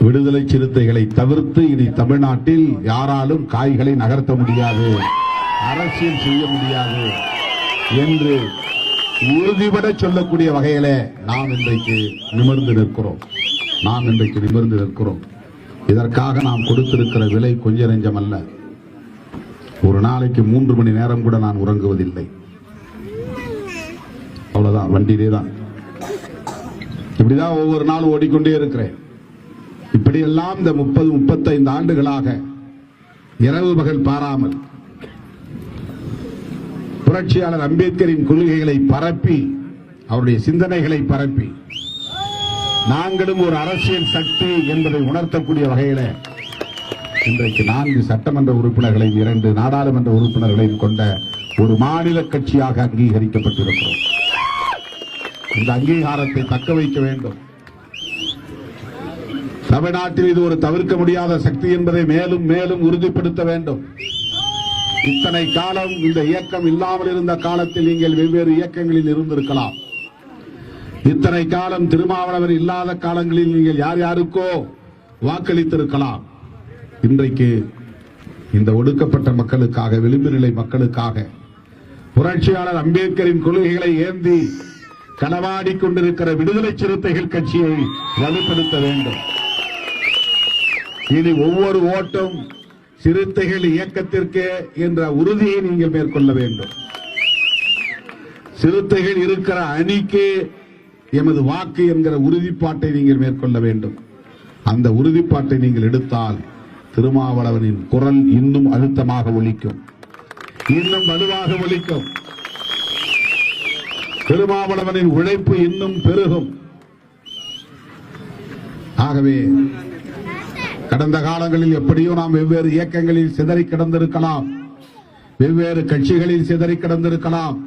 விடுதலை சிறுத்தைகளை தவிர்த்து இனி தமிழ்நாட்டில் யாராலும் காய்களை நகர்த்த முடியாது, அரசியல் செய்ய முடியாது என்று உறுதிபட சொல்லக்கூடிய வகையில நாம் இன்றைக்கு நிமிர்ந்து நிற்கிறோம். இதற்காக நாம் கொடுத்திருக்கிற விலை கொஞ்ச நெஞ்சம் அல்ல. ஒரு நாளைக்கு 3 மணி நேரம் கூட நான் உறங்குவதில்லை. அவ்வளவுதான், வண்டியிலே தான். இப்படிதான் ஒவ்வொரு நாளும் ஓடிக்கொண்டே இருக்கிறேன். இப்படியெல்லாம் இந்த 30-35 ஆண்டுகளாக இரவு பகல் பாராமல் புரட்சியாளர் அம்பேத்கரின் கொள்கைகளை பரப்பி, அவருடைய சிந்தனைகளை பரப்பி, நாங்களும் ஒரு அரசியல் சக்தி என்பதை உணர்த்தக்கூடிய வகையில இன்றைக்கு 4 சட்டமன்ற உறுப்பினர்களையும் 2 நாடாளுமன்ற உறுப்பினர்களையும் கொண்ட ஒரு மாநில கட்சியாக அங்கீகரிக்கப்பட்டிருக்கிறோம். இந்த அங்கீகாரத்தை தக்க வைக்க வேண்டும். தமிழ்நாட்டில் இது ஒரு தவிர்க்க முடியாத சக்தி என்பதை மேலும் மேலும் உறுதிப்படுத்த வேண்டும். இத்தனை காலம் இந்த இயக்கம் இல்லாமல் இருந்த காலத்தில் நீங்கள் வெவ்வேறு இயக்கங்களில் இருந்திருக்கலாம். இத்தனை காலம் திருமாவளவன் இல்லாத காலங்களில் நீங்கள் யார் யாருக்கோ வாக்களித்திருக்கலாம். இன்றைக்கு இந்த ஒடுக்கப்பட்ட மக்களுக்காக, விளிம்பு நிலை மக்களுக்காக புரட்சியாளர் அம்பேத்கரின் கொள்கைகளை ஏந்தி களவாடி கொண்டிருக்கிற விடுதலை சிறுத்தைகள் கட்சியை வலுப்படுத்த வேண்டும். இனி ஒவ்வொரு ஓட்டும் சிறுத்தைகள் இயக்கத்திற்கு என்ற உறுதியை நீங்கள் மேற்கொள்ள வேண்டும். சிறுத்தைகள் இருக்கிற அணிக்கு எமது வாக்கு என்கிற உறுதிப்பாட்டை நீங்கள் மேற்கொள்ள வேண்டும். அந்த உறுதிப்பாட்டை நீங்கள் எடுத்தால் திருமாவளவனின் குரல் இன்னும் அழுத்தமாக ஒலிக்கும், இன்னும் வலுவாக ஒலிக்கும். திருமாவளவனின் உழைப்பு இன்னும் பெருகும். ஆகவே கடந்த காலங்களில் எப்படியோ நாம் வெவ்வேறு இயக்கங்களில் சிதறி கிடந்திருக்கலாம், வெவ்வேறு கட்சிகளில் சிதறி கிடந்திருக்கலாம்,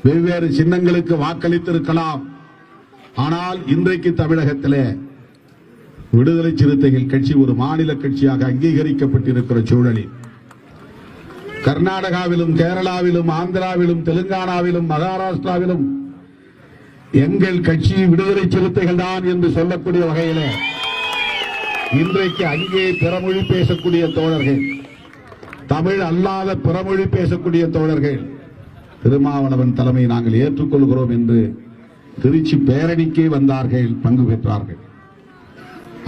வெவ்வேறு சின்னங்களுக்கு வாக்களித்திருக்கலாம். ஆனால் இன்றைக்கு தமிழகத்திலே விடுதலை சிறுத்தைகள் கட்சி ஒரு மாநில கட்சியாக அங்கீகரிக்கப்பட்டிருக்கிற சூழலில் கர்நாடகாவிலும், கேரளாவிலும், ஆந்திராவிலும், தெலுங்கானாவிலும், மகாராஷ்டிராவிலும் எங்கள் கட்சி விடுதலை சிறுத்தைகள் தான் என்று சொல்லக்கூடிய வகையிலே இன்றைக்கு அங்கே பிறமொழி பேசக்கூடிய தோழர்கள், தமிழ் அல்லாத பிறமொழி பேசக்கூடிய தோழர்கள் திருமாவளவன் தலைமை நாங்கள் ஏற்றுக்கொள்கிறோம் என்று திருச்சி பேரணிக்கே வந்தார்கள், பங்கு பெற்றார்கள்.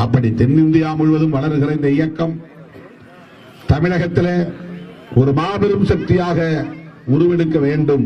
அப்படி தென்னிந்தியா முழுவதும் வளர்கிற இந்த இயக்கம் தமிழகத்தில் ஒரு மாபெரும் சக்தியாக உருவெடுக்க வேண்டும்